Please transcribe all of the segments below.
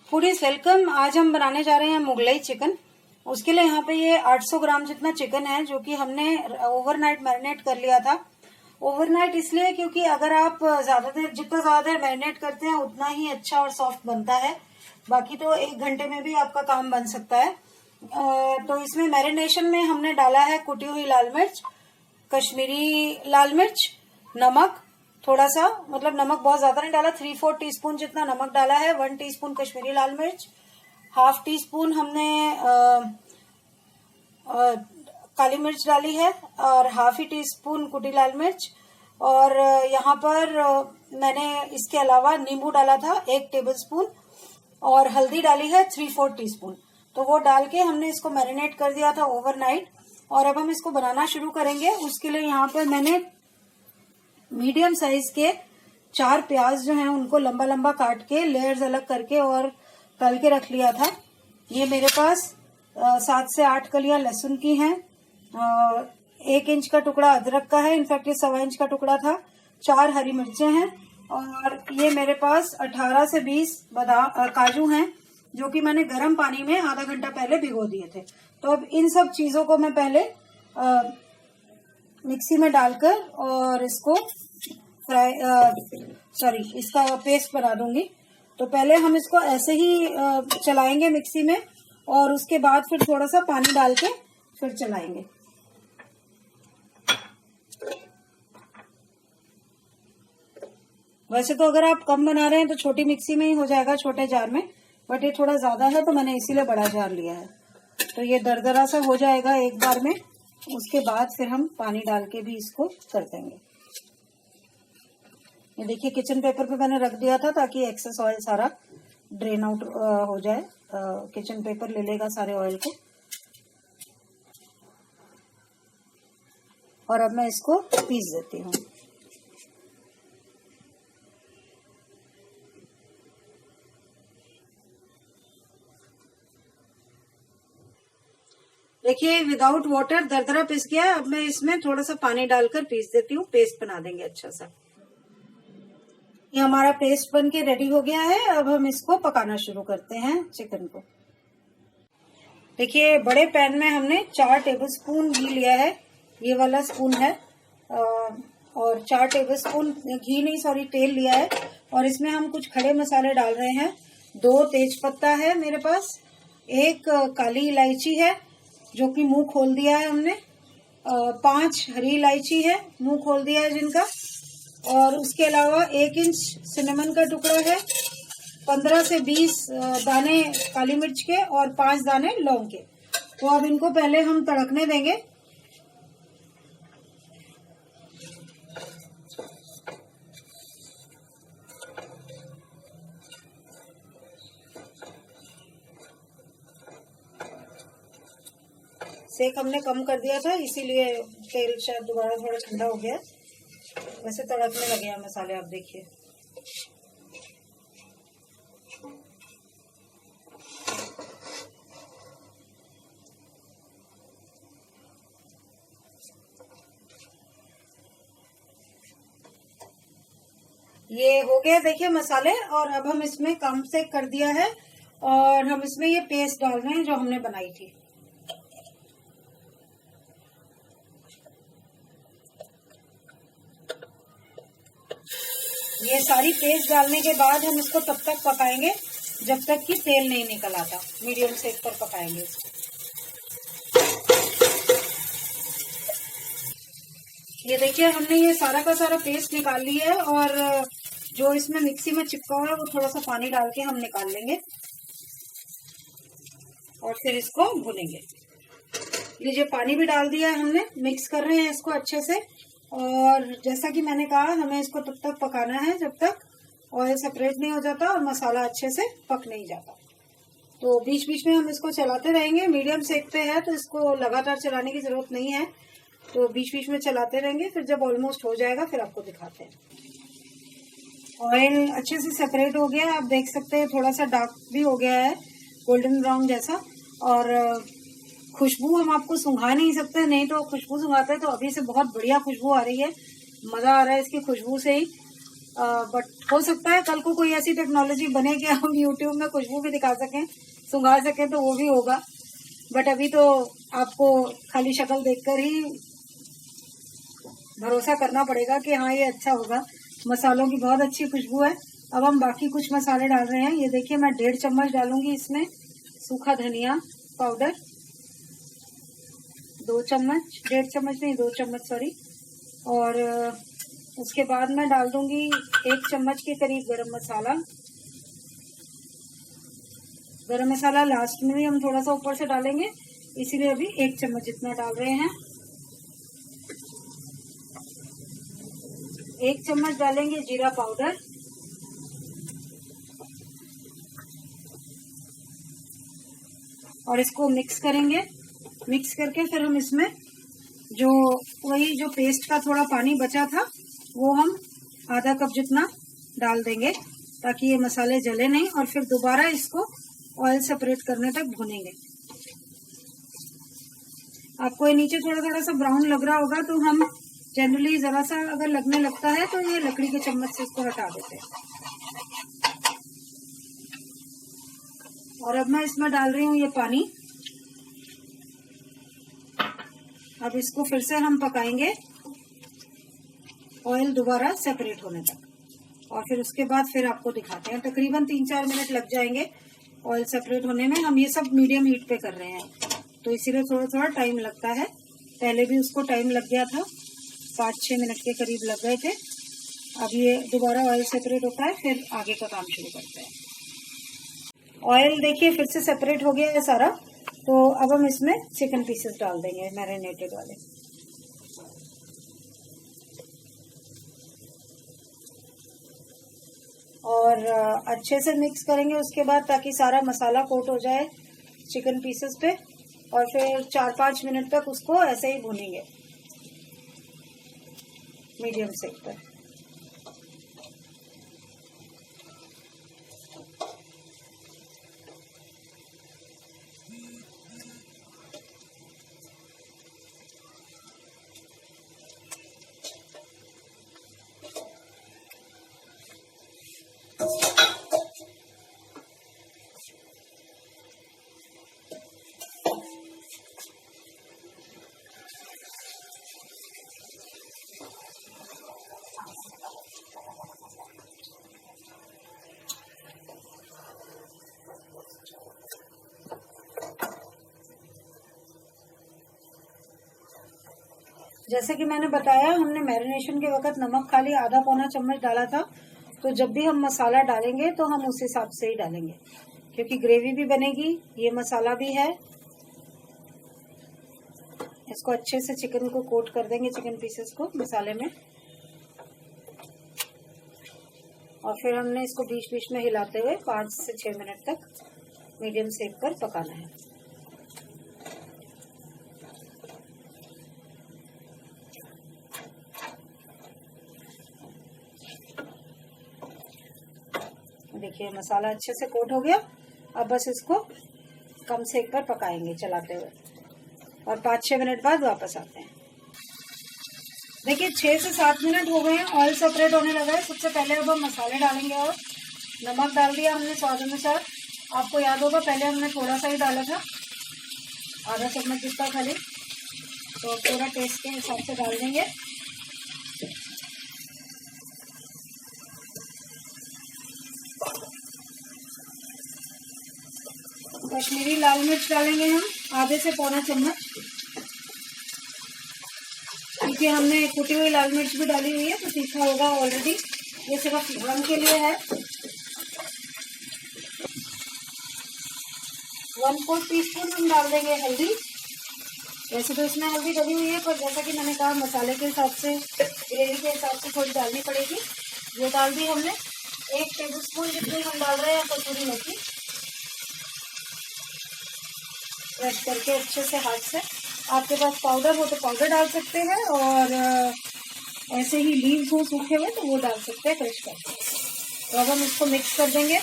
Foodies welcome. आज हम बनाने जा रहे हैं मुगलई चिकन। उसके लिए यहाँ पे ये 800 ग्राम जितना चिकन है जो कि हमने ओवरनाइट मैरिनेट कर लिया था। ओवरनाइट इसलिए क्योंकि अगर आप जितना ज्यादा देर मैरिनेट करते हैं उतना ही अच्छा और सॉफ्ट बनता है। बाकी तो 1 घंटे में भी आपका काम बन सकता है। तो इसमें मैरिनेशन में हमने डाला है कुटी हुई लाल मिर्च, कश्मीरी लाल मिर्च, नमक थोड़ा सा, मतलब नमक बहुत ज्यादा नहीं डाला, 3/4 टीस्पून जितना नमक डाला है, 1 टीस्पून कश्मीरी लाल मिर्च, 1/2 टीस्पून हमने काली मिर्च डाली है और 1/2 टीस्पून कुटी लाल मिर्च। और यहाँ पर मैंने इसके अलावा नींबू डाला था 1 टेबलस्पून और हल्दी डाली है 3/4 टीस्पून। तो वो डाल के हमने इसको मैरिनेट कर दिया था ओवरनाइट। और अब हम इसको बनाना शुरू करेंगे। उसके लिए यहाँ पर मैंने मीडियम साइज के 4 प्याज जो हैं उनको लंबा लंबा काट के लेयर्स अलग करके और तल के रख लिया था। ये मेरे पास 7 से 8 कलियां लहसुन की हैं, 1 इंच का टुकड़ा अदरक का है, इनफैक्ट ये 1.25 इंच का टुकड़ा था, 4 हरी मिर्चें हैं और ये मेरे पास 18 से 20 काजू हैं जो कि मैंने गर्म पानी में आधा घंटा पहले भिगो दिए थे। तो अब इन सब चीजों को मैं पहले मिक्सी में डालकर और इसको इसका पेस्ट बना दूंगी। तो पहले हम इसको ऐसे ही चलाएंगे मिक्सी में और उसके बाद फिर थोड़ा सा पानी डाल के फिर चलाएंगे। वैसे तो अगर आप कम बना रहे हैं तो छोटी मिक्सी में ही हो जाएगा, छोटे जार में, बट ये थोड़ा ज्यादा है तो मैंने इसीलिए बड़ा जार लिया है। तो ये दरदरा सा हो जाएगा एक बार में, उसके बाद फिर हम पानी डाल के भी इसको कर देंगे। ये देखिए किचन पेपर पे मैंने रख दिया था ताकि एक्सेस ऑयल सारा ड्रेन आउट हो जाए। किचन पेपर ले लेगा सारे ऑयल को। और अब मैं इसको पीस देती हूँ। देखिए विदाउट वाटर दरदरा पिस गया। अब मैं इसमें थोड़ा सा पानी डालकर पीस देती हूँ, पेस्ट बना देंगे अच्छा सा। ये हमारा पेस्ट बन के रेडी हो गया है। अब हम इसको पकाना शुरू करते हैं चिकन को। देखिए बड़े पैन में हमने 4 टेबलस्पून घी लिया है, ये वाला स्पून है, और 4 टेबलस्पून तेल लिया है। और इसमें हम कुछ खड़े मसाले डाल रहे हैं। 2 तेज पत्ता है मेरे पास, 1 काली इलायची है जो कि मुंह खोल दिया है हमने, 5 हरी इलायची है, मुंह खोल दिया है जिनका, और उसके अलावा 1 इंच सिनेमन का टुकड़ा है, 15 से 20 दाने काली मिर्च के और 5 दाने लौंग के। तो अब इनको पहले हम तड़कने देंगे। सेक हमने कम कर दिया था इसीलिए तेल शायद दोबारा थोड़ा ठंडा हो गया। वैसे तड़कने लगे हैं मसाले, आप देखिए। ये हो गया देखिए मसाले। और अब हम इसमें कम से कर दिया है और हम इसमें ये पेस्ट डाल रहे हैं जो हमने बनाई थी। ये सारी पेस्ट डालने के बाद हम इसको तब तक पकाएंगे जब तक कि तेल नहीं निकल आता। मीडियम सेक पर पकाएंगे इसको। ये देखिए हमने ये सारा का सारा पेस्ट निकाल लिया है और जो इसमें मिक्सी में चिपका हुआ है वो थोड़ा सा पानी डाल के हम निकाल लेंगे और फिर इसको भूनेंगे। लीजिए पानी भी डाल दिया है हमने, मिक्स कर रहे हैं इसको अच्छे से। और जैसा कि मैंने कहा हमें इसको तब तक पकाना है जब तक ऑयल सेपरेट नहीं हो जाता और मसाला अच्छे से पक नहीं जाता। तो बीच बीच में हम इसको चलाते रहेंगे। मीडियम सेक पे है तो इसको लगातार चलाने की जरूरत नहीं है, तो बीच बीच में चलाते रहेंगे। फिर जब ऑलमोस्ट हो जाएगा फिर आपको दिखाते हैं। ऑयल अच्छे से सेपरेट हो गया है, आप देख सकते हैं थोड़ा सा डार्क भी हो गया है, गोल्डन ब्राउन जैसा। और खुशबू हम आपको सुंघा नहीं सकते, नहीं तो खुशबू सुंघाते तो अभी से बहुत बढ़िया खुशबू आ रही है, मजा आ रहा है इसकी खुशबू से ही। बट हो सकता है कल को कोई ऐसी टेक्नोलॉजी बने कि हम यूट्यूब में खुशबू भी दिखा सकें, सुंघा सकें, तो वो भी होगा। बट अभी तो आपको खाली शक्ल देखकर ही भरोसा करना पड़ेगा कि हाँ ये अच्छा होगा। मसालों की बहुत अच्छी खुशबू है। अब हम बाकी कुछ मसाले डाल रहे हैं। ये देखिए मैं 1.5 चम्मच डालूंगी इसमें सूखा धनिया पाउडर, 2 चम्मच, 1.5 चम्मच नहीं 2 चम्मच सॉरी। और उसके बाद मैं डाल दूंगी 1 चम्मच के करीब गरम मसाला। गरम मसाला लास्ट में भी हम थोड़ा सा ऊपर से डालेंगे, इसीलिए अभी 1 चम्मच जितना डाल रहे हैं। 1 चम्मच डालेंगे जीरा पाउडर, और इसको मिक्स करेंगे। मिक्स करके फिर हम इसमें जो जो पेस्ट का थोड़ा पानी बचा था वो हम आधा कप जितना डाल देंगे, ताकि ये मसाले जले नहीं, और फिर दोबारा इसको ऑयल सेपरेट करने तक भूनेंगे। आपको ये नीचे थोड़ा थोड़ा सा ब्राउन लग रहा होगा, तो हम जनरली जरा सा अगर लगने लगता है तो ये लकड़ी के चम्मच से इसको हटा देते हैं। और अब मैं इसमें डाल रही हूँ ये पानी। अब इसको फिर से हम पकाएंगे ऑयल दोबारा सेपरेट होने तक, और फिर उसके बाद फिर आपको दिखाते हैं। तकरीबन 3-4 मिनट लग जाएंगे ऑयल सेपरेट होने में। हम ये सब मीडियम हीट पे कर रहे हैं, तो इसीलिए थोड़ा थोड़ा टाइम लगता है। पहले भी उसको टाइम लग गया था, 5-6 मिनट के करीब लग गए थे। अब ये दोबारा ऑयल सेपरेट होता है, फिर आगे का काम शुरू करते हैं। ऑयल देखिए फिर से सेपरेट हो गया है सारा, तो अब हम इसमें चिकन पीसेस डाल देंगे मैरिनेटेड वाले। और अच्छे से मिक्स करेंगे उसके बाद, ताकि सारा मसाला कोट हो जाए चिकन पीसेस पे। और फिर 4-5 मिनट तक उसको ऐसे ही भूनेंगे मीडियम सेक पर। जैसे कि मैंने बताया, हमने मैरिनेशन के वक्त नमक खाली आधा पौना चम्मच डाला था, तो जब भी हम मसाला डालेंगे तो हम उस हिसाब से ही डालेंगे, क्योंकि ग्रेवी भी बनेगी, ये मसाला भी है। इसको अच्छे से चिकन को कोट कर देंगे, चिकन पीसेस को मसाले में। और फिर हमने इसको बीच बीच में हिलाते हुए 5 से 6 मिनट तक मीडियम सेक पर पकाना है। देखिए मसाला अच्छे से कोट हो गया। अब बस इसको कम सेक पर पकाएंगे चलाते हुए, और 5-6 मिनट बाद वापस आते हैं। देखिए 6 से 7 मिनट हो गए हैं, ऑयल सेपरेट होने लगा है। सबसे पहले अब हम मसाले डालेंगे, और नमक डाल दिया हमने स्वाद अनुसार। आपको याद होगा पहले हमने थोड़ा सा ही डाला था, आधा चम्मच जितना खाली, तो थोड़ा टेस्ट के हिसाब से डाल देंगे। कश्मीरी लाल मिर्च डालेंगे हम आधे से पौना चम्मच, क्योंकि हमने कुटी हुई लाल मिर्च भी डाली हुई है तो तीखा होगा ऑलरेडी। ये सिर्फ रंग के लिए है। 1/4 टीस्पून हम डाल देंगे हल्दी। वैसे तो इसमें हल्दी डली हुई है, पर जैसा कि मैंने कहा मसाले के हिसाब से, ग्रेवी के हिसाब से थोड़ी डालनी पड़ेगी। ये डाल दी हमने। 1 टेबलस्पून जितनी हम डाल रहे हैं कसूरी मेथी, क्रश करके अच्छे से हाथ से। आपके पास पाउडर हो तो पाउडर डाल सकते हैं, और ऐसे ही लीव्स हो सूखे हुए तो वो डाल सकते हैं क्रश करके। तो अब हम इसको मिक्स कर देंगे।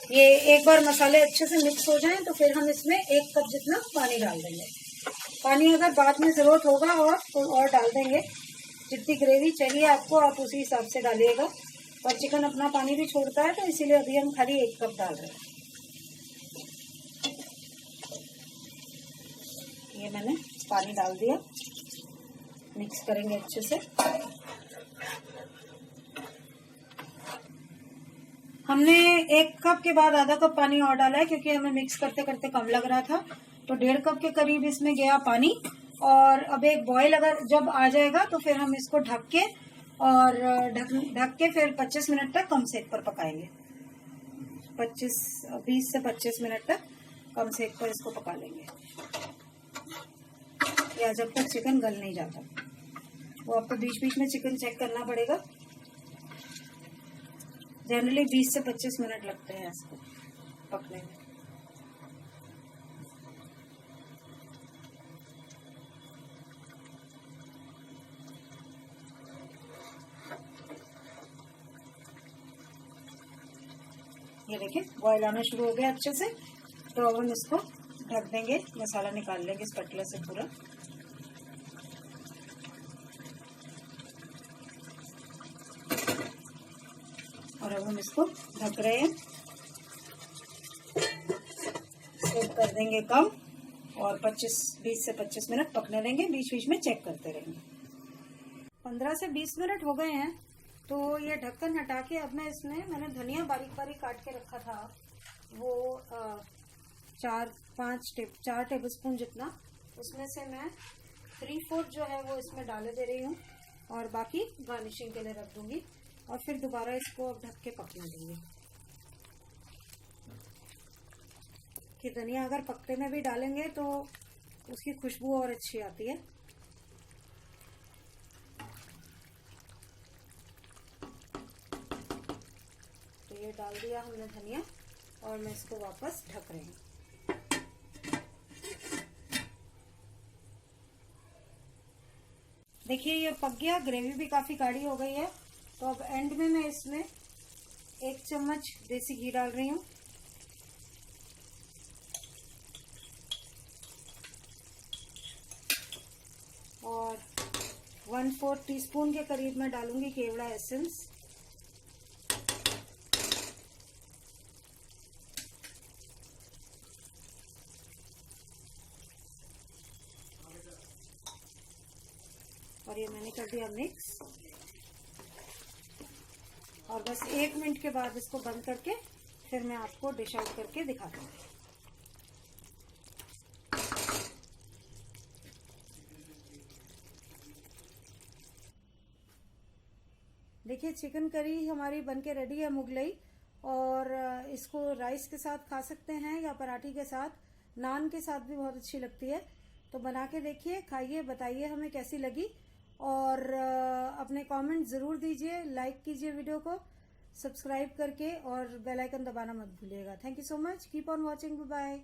ये एक बार मसाले अच्छे से मिक्स हो जाएं तो फिर हम इसमें 1 कप जितना पानी डाल देंगे। पानी अगर बाद में जरूरत होगा और डाल देंगे। जितनी ग्रेवी चाहिए आपको आप उसी हिसाब से डालिएगा। और चिकन अपना पानी भी छोड़ता है तो इसीलिए अभी हम खाली 1 कप डाल रहे हैं। ये मैंने पानी डाल दिया, मिक्स करेंगे अच्छे से। हमने 1 कप के बाद आधा कप पानी और डाला है क्योंकि हमें मिक्स करते करते कम लग रहा था, तो 1.5 कप के करीब इसमें गया पानी। और अब एक बॉईल अगर जब आ जाएगा तो फिर हम इसको ढक के और ढक के फिर 25 मिनट तक कम सेक पर पकाएंगे। 20 से 25 मिनट तक कम सेक पर इसको पका लेंगे, या जब तक चिकन गल नहीं जाता। वो आपको बीच बीच में चिकन चेक करना पड़ेगा। जनरली 20 से 25 मिनट लगते हैं इसको पकने में। ये देखिए बॉयल आना शुरू हो गया अच्छे से, तो अब हम इसको ढक देंगे, मसाला निकाल लेंगे इस पटले से पूरा। और अब हम इसको ढक रहे हैं, सेट कर देंगे कम और 20 से 25 मिनट पकने देंगे, बीच बीच में चेक करते रहेंगे। 15 से 20 मिनट हो गए हैं, तो ये ढक्कन हटा के अब मैं इसमें मैंने धनिया बारीक बारीक काट के रखा था, वो 4 टेबलस्पून जितना, उसमें से मैं 3/4 जो है वो इसमें डाले दे रही हूँ और बाकी गार्निशिंग के लिए रख दूंगी। और फिर दोबारा इसको अब ढक के पकने देंगे। कि धनिया अगर पकते में भी डालेंगे तो उसकी खुशबू और अच्छी आती है। तो ये डाल दिया हमने धनिया और मैं इसको वापस ढक रही हूँ। देखिए ये पक गया, ग्रेवी भी काफी गाढ़ी हो गई है। तो अब एंड में मैं इसमें 1 चम्मच देसी घी डाल रही हूँ। और 1/4 टीस्पून के करीब मैं डालूंगी केवड़ा एसेंस। और ये मैंने कर दिया मिक्स। और बस 1 मिनट के बाद इसको बंद करके फिर मैं आपको डिश आउट करके दिखाती हूँ। देखिए चिकन करी हमारी बनके रेडी है मुगलई, और इसको राइस के साथ खा सकते हैं या पराठी के साथ, नान के साथ भी बहुत अच्छी लगती है। तो बना के देखिए, खाइए, बताइए हमें कैसी लगी। और अपने कमेंट जरूर दीजिए, लाइक कीजिए वीडियो को सब्सक्राइब करके, और बेल आइकन दबाना मत भूलिएगा। Thank you so much, keep on watching, bye bye.